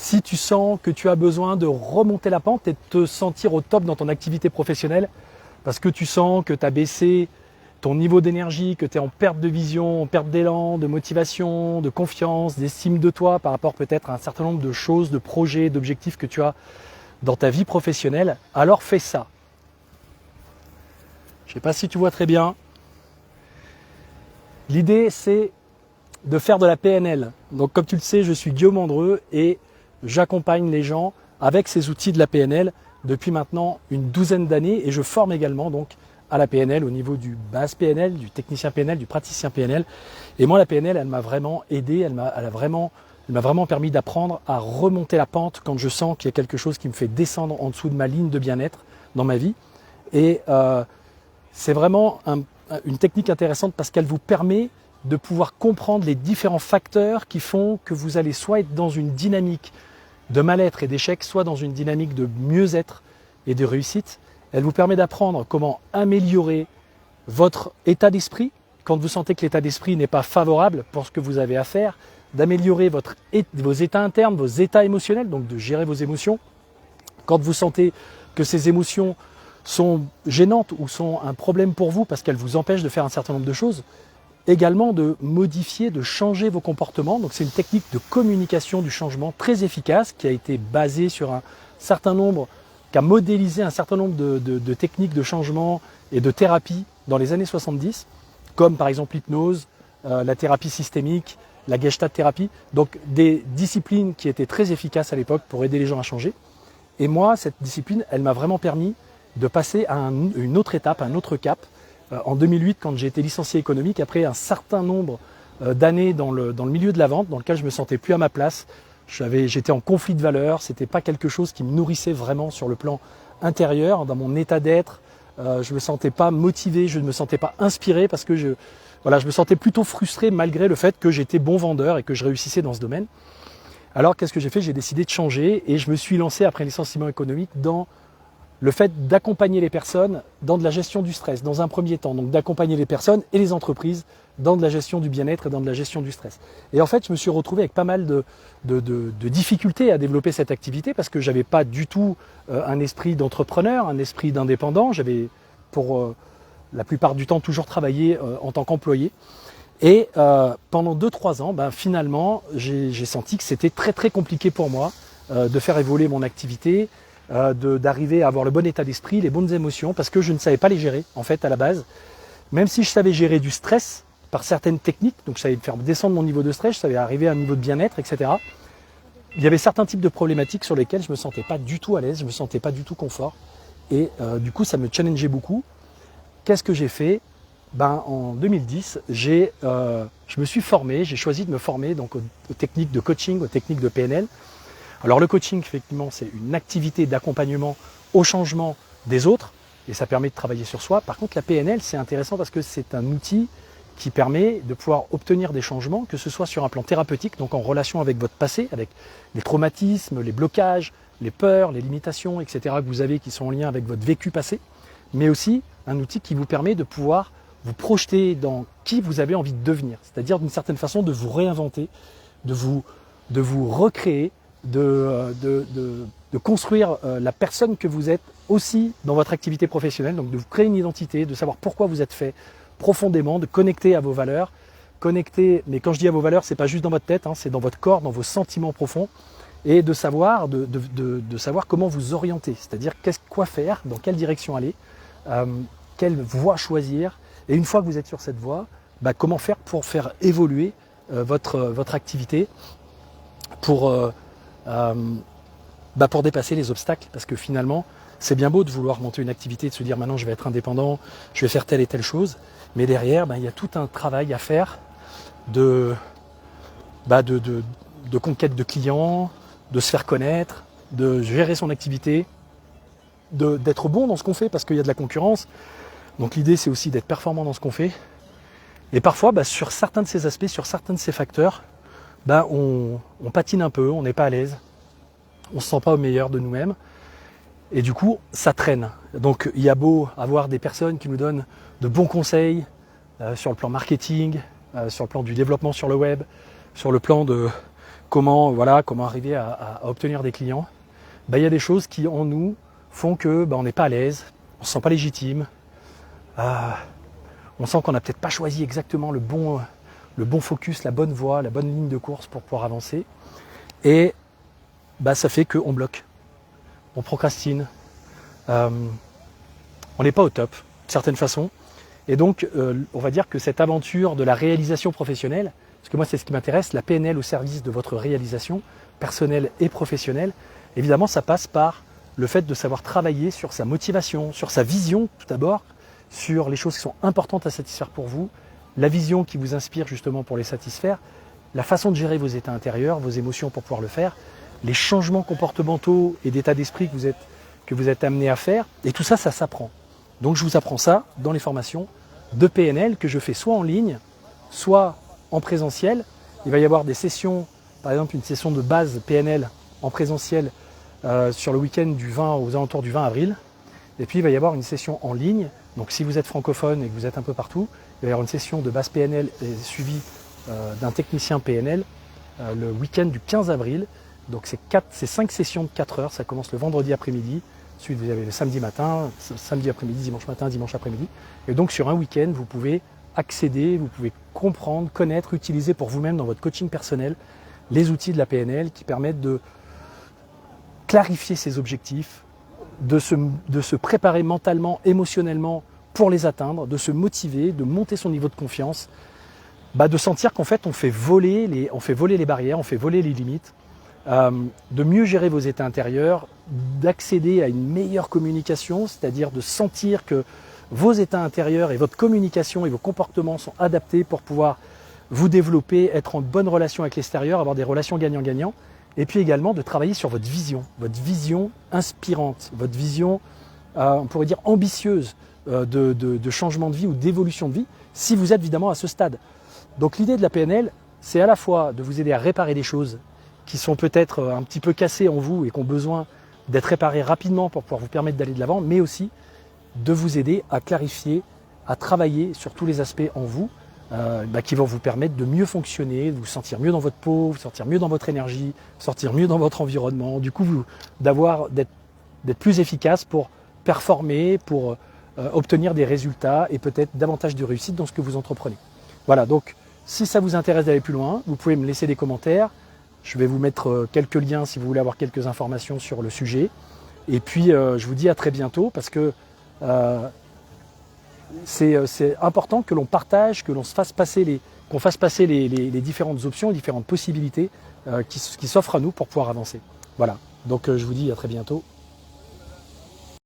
Si tu sens que tu as besoin de remonter la pente et de te sentir au top dans ton activité professionnelle, parce que tu sens que tu as baissé ton niveau d'énergie, que tu es en perte de vision, en perte d'élan, de motivation, de confiance, d'estime de toi par rapport peut-être à un certain nombre de choses, de projets, d'objectifs que tu as dans ta vie professionnelle, alors fais ça. Je ne sais pas si tu vois très bien. L'idée, c'est de faire de la PNL. Donc comme tu le sais, je suis Guillaume Andreu et j'accompagne les gens avec ces outils de la PNL depuis maintenant une douzaine d'années et je forme également donc à la PNL au niveau du base PNL, du technicien PNL, du praticien PNL. Et moi, la PNL, elle m'a vraiment aidé, elle m'a vraiment permis d'apprendre à remonter la pente quand je sens qu'il y a quelque chose qui me fait descendre en dessous de ma ligne de bien-être dans ma vie. Et c'est vraiment une technique intéressante parce qu'elle vous permet de pouvoir comprendre les différents facteurs qui font que vous allez soit être dans une dynamique de mal-être et d'échec, soit dans une dynamique de mieux-être et de réussite. Elle vous permet d'apprendre comment améliorer votre état d'esprit quand vous sentez que l'état d'esprit n'est pas favorable pour ce que vous avez à faire, d'améliorer vos états internes, vos états émotionnels, donc de gérer vos émotions. Quand vous sentez que ces émotions sont gênantes ou sont un problème pour vous parce qu'elles vous empêchent de faire un certain nombre de choses, également de modifier, de changer vos comportements. Donc c'est une technique de communication du changement très efficace qui a été basée sur qui a modélisé un certain nombre de techniques de changement et de thérapie dans les années 70, comme par exemple l'hypnose, la thérapie systémique, la gestalt thérapie, donc des disciplines qui étaient très efficaces à l'époque pour aider les gens à changer. Et moi, cette discipline, elle m'a vraiment permis de passer à une autre étape, un autre cap. En 2008, quand j'ai été licencié économique, après un certain nombre d'années dans le milieu de la vente, dans lequel je me sentais plus à ma place, j'étais en conflit de valeurs, c'était pas quelque chose qui me nourrissait vraiment sur le plan intérieur, dans mon état d'être. Je me sentais pas motivé, je ne me sentais pas inspiré parce que je me sentais plutôt frustré malgré le fait que j'étais bon vendeur et que je réussissais dans ce domaine. Alors qu'est-ce que j'ai fait? J'ai décidé de changer et je me suis lancé après un licenciement économique dans le fait d'accompagner les personnes dans de la gestion du stress, dans un premier temps. Donc d'accompagner les personnes et les entreprises dans de la gestion du bien-être et dans de la gestion du stress. Et en fait, je me suis retrouvé avec pas mal de difficultés à développer cette activité parce que j'avais pas du tout un esprit d'entrepreneur, un esprit d'indépendant. J'avais pour la plupart du temps toujours travaillé en tant qu'employé. Et pendant 2-3 ans, finalement, j'ai senti que c'était très très compliqué pour moi de faire évoluer mon activité, d'arriver à avoir le bon état d'esprit, les bonnes émotions, parce que je ne savais pas les gérer en fait à la base. Même si je savais gérer du stress par certaines techniques, donc je savais faire descendre mon niveau de stress, je savais arriver à un niveau de bien-être, etc. Il y avait certains types de problématiques sur lesquelles je ne me sentais pas du tout à l'aise, je ne me sentais pas du tout confort. Et du coup, ça me challengeait beaucoup. Qu'est-ce que j'ai fait? En 2010, je me suis formé, j'ai choisi de me former donc aux techniques de coaching, aux techniques de PNL. Alors le coaching, effectivement, c'est une activité d'accompagnement au changement des autres et ça permet de travailler sur soi. Par contre, la PNL, c'est intéressant parce que c'est un outil qui permet de pouvoir obtenir des changements, que ce soit sur un plan thérapeutique, donc en relation avec votre passé, avec les traumatismes, les blocages, les peurs, les limitations, etc. que vous avez qui sont en lien avec votre vécu passé, mais aussi un outil qui vous permet de pouvoir vous projeter dans qui vous avez envie de devenir, c'est-à-dire d'une certaine façon de vous réinventer, de vous recréer, de construire la personne que vous êtes aussi dans votre activité professionnelle, donc de vous créer une identité, de savoir pourquoi vous êtes fait profondément, de connecter à vos valeurs, mais quand je dis à vos valeurs, c'est pas juste dans votre tête, c'est dans votre corps, dans vos sentiments profonds, et de savoir comment vous orienter, c'est-à-dire quoi faire, dans quelle direction aller, quelle voie choisir, et une fois que vous êtes sur cette voie, comment faire pour faire évoluer votre activité, pour dépasser les obstacles, parce que finalement, c'est bien beau de vouloir monter une activité, de se dire maintenant je vais être indépendant, je vais faire telle et telle chose, mais derrière, il y a tout un travail à faire de conquête de clients, de se faire connaître, de gérer son activité, d'être bon dans ce qu'on fait, parce qu'il y a de la concurrence. Donc l'idée, c'est aussi d'être performant dans ce qu'on fait. Et parfois, sur certains de ces aspects, sur certains de ces facteurs, on patine un peu, on n'est pas à l'aise, on ne se sent pas au meilleur de nous-mêmes. Et du coup, ça traîne. Donc il y a beau avoir des personnes qui nous donnent de bons conseils sur le plan marketing, sur le plan du développement sur le web, sur le plan de comment arriver à obtenir des clients, il y a des choses qui en nous font que on n'est pas à l'aise, on ne se sent pas légitime, on sent qu'on n'a peut-être pas choisi exactement le bon focus, la bonne voie, la bonne ligne de course pour pouvoir avancer. Et ça fait qu'on bloque, on procrastine, on n'est pas au top, de certaines façons. Et donc, on va dire que cette aventure de la réalisation professionnelle, parce que moi c'est ce qui m'intéresse, la PNL au service de votre réalisation personnelle et professionnelle, évidemment ça passe par le fait de savoir travailler sur sa motivation, sur sa vision tout d'abord, sur les choses qui sont importantes à satisfaire pour vous, la vision qui vous inspire justement pour les satisfaire, la façon de gérer vos états intérieurs, vos émotions pour pouvoir le faire, les changements comportementaux et d'état d'esprit que vous êtes amené à faire, et tout ça, ça s'apprend. Donc je vous apprends ça dans les formations de PNL que je fais soit en ligne, soit en présentiel. Il va y avoir des sessions, par exemple une session de base PNL en présentiel sur le week-end aux alentours du 20 avril. Et puis il va y avoir une session en ligne. Donc si vous êtes francophone et que vous êtes un peu partout, il va y avoir une session de base PNL suivie d'un technicien PNL le week-end du 15 avril. Donc c'est 5 sessions de 4 heures, ça commence le vendredi après-midi, ensuite vous avez le samedi matin, samedi après-midi, dimanche matin, dimanche après-midi. Et donc sur un week-end, vous pouvez accéder, vous pouvez comprendre, connaître, utiliser pour vous-même dans votre coaching personnel les outils de la PNL qui permettent de clarifier ses objectifs, de se préparer mentalement, émotionnellement pour les atteindre, de se motiver, de monter son niveau de confiance, de sentir qu'en fait on fait voler les barrières, on fait voler les limites, de mieux gérer vos états intérieurs, d'accéder à une meilleure communication, c'est-à-dire de sentir que vos états intérieurs et votre communication et vos comportements sont adaptés pour pouvoir vous développer, être en bonne relation avec l'extérieur, avoir des relations gagnant-gagnant, et puis également de travailler sur votre vision inspirante, votre vision, on pourrait dire ambitieuse de changement de vie ou d'évolution de vie, si vous êtes évidemment à ce stade. Donc l'idée de la PNL, c'est à la fois de vous aider à réparer des choses qui sont peut-être un petit peu cassées en vous et qui ont besoin d'être réparées rapidement pour pouvoir vous permettre d'aller de l'avant, mais aussi de vous aider à clarifier, à travailler sur tous les aspects en vous qui vont vous permettre de mieux fonctionner, de vous sentir mieux dans votre peau, vous sentir mieux dans votre énergie, sortir mieux dans votre environnement, du coup d'être plus efficace pour performer, pour obtenir des résultats et peut-être davantage de réussite dans ce que vous entreprenez. Voilà, donc si ça vous intéresse d'aller plus loin, vous pouvez me laisser des commentaires. Je vais vous mettre quelques liens si vous voulez avoir quelques informations sur le sujet. Et puis je vous dis à très bientôt parce que c'est important que l'on partage, que l'on fasse passer les différentes options, les différentes possibilités qui s'offrent à nous pour pouvoir avancer. Voilà, donc je vous dis à très bientôt.